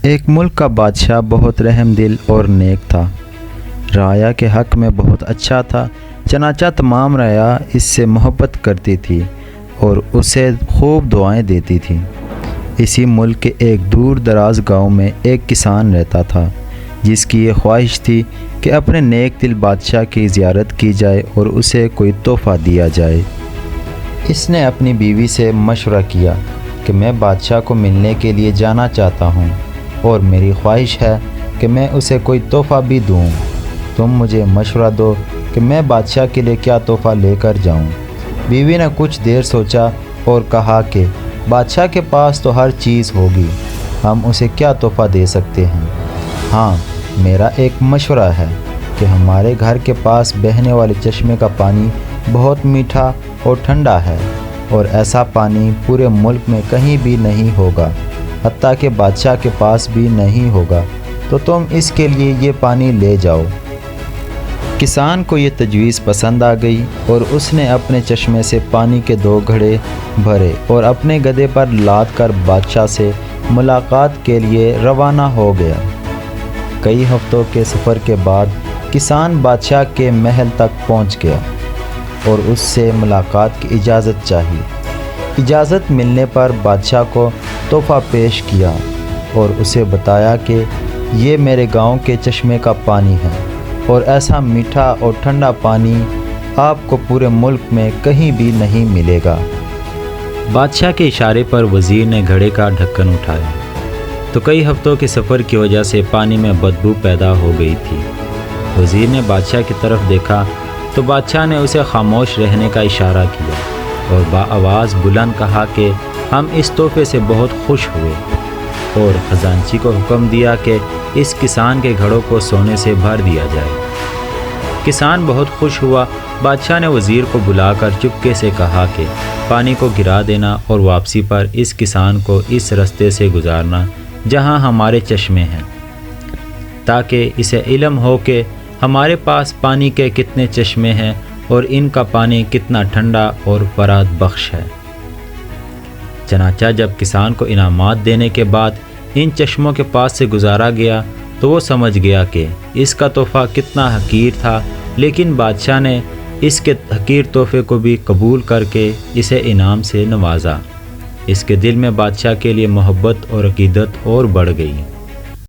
ایک ملک کا بادشاہ بہت رحم دل اور نیک تھا۔ رعایا کے حق میں بہت اچھا تھا، چنانچہ تمام رعایا اس سے محبت کرتی تھی اور اسے خوب دعائیں دیتی تھی۔ اسی ملک کے ایک دور دراز گاؤں میں ایک کسان رہتا تھا جس کی یہ خواہش تھی کہ اپنے نیک دل بادشاہ کی زیارت کی جائے اور اسے کوئی تحفہ دیا جائے۔ اس نے اپنی بیوی سے مشورہ کیا کہ میں بادشاہ کو ملنے کے لیے جانا چاہتا ہوں اور میری خواہش ہے کہ میں اسے کوئی تحفہ بھی دوں۔ تم مجھے مشورہ دو کہ میں بادشاہ کے لیے کیا تحفہ لے کر جاؤں۔ بیوی نے کچھ دیر سوچا اور کہا کہ بادشاہ کے پاس تو ہر چیز ہوگی، ہم اسے کیا تحفہ دے سکتے ہیں۔ ہاں، میرا ایک مشورہ ہے کہ ہمارے گھر کے پاس بہنے والے چشمے کا پانی بہت میٹھا اور ٹھنڈا ہے اور ایسا پانی پورے ملک میں کہیں بھی نہیں ہوگا، حتیٰ کہ بادشاہ کے پاس بھی نہیں ہوگا، تو تم اس کے لیے یہ پانی لے جاؤ۔ کسان کو یہ تجویز پسند آ گئی اور اس نے اپنے چشمے سے پانی کے 2 گھڑے بھرے اور اپنے گدھے پر لاد کر بادشاہ سے ملاقات کے لیے روانہ ہو گیا۔ کئی ہفتوں کے سفر کے بعد کسان بادشاہ کے محل تک پہنچ گیا اور اس سے ملاقات کی اجازت چاہی۔ اجازت ملنے پر بادشاہ کو تحفہ پیش کیا اور اسے بتایا کہ یہ میرے گاؤں کے چشمے کا پانی ہے اور ایسا میٹھا اور ٹھنڈا پانی آپ کو پورے ملک میں کہیں بھی نہیں ملے گا۔ بادشاہ کے اشارے پر وزیر نے گھڑے کا ڈھکن اٹھایا تو کئی ہفتوں کے سفر کی وجہ سے پانی میں بدبو پیدا ہو گئی تھی۔ وزیر نے بادشاہ کی طرف دیکھا تو بادشاہ نے اسے خاموش رہنے کا اشارہ کیا اور بآواز بلند کہا کہ ہم اس تحفے سے بہت خوش ہوئے، اور خزانچی کو حکم دیا کہ اس کسان کے گھڑوں کو سونے سے بھر دیا جائے۔ کسان بہت خوش ہوا۔ بادشاہ نے وزیر کو بلا کر چپکے سے کہا کہ پانی کو گرا دینا اور واپسی پر اس کسان کو اس رستے سے گزارنا جہاں ہمارے چشمے ہیں، تاکہ اسے علم ہو کہ ہمارے پاس پانی کے کتنے چشمے ہیں اور ان کا پانی کتنا ٹھنڈا اور فرات بخش ہے۔ چنانچہ جب کسان کو انعامات دینے کے بعد ان چشموں کے پاس سے گزارا گیا تو وہ سمجھ گیا کہ اس کا تحفہ کتنا حقیر تھا، لیکن بادشاہ نے اس کے حقیر تحفے کو بھی قبول کر کے اسے انعام سے نوازا۔ اس کے دل میں بادشاہ کے لیے محبت اور عقیدت اور بڑھ گئی۔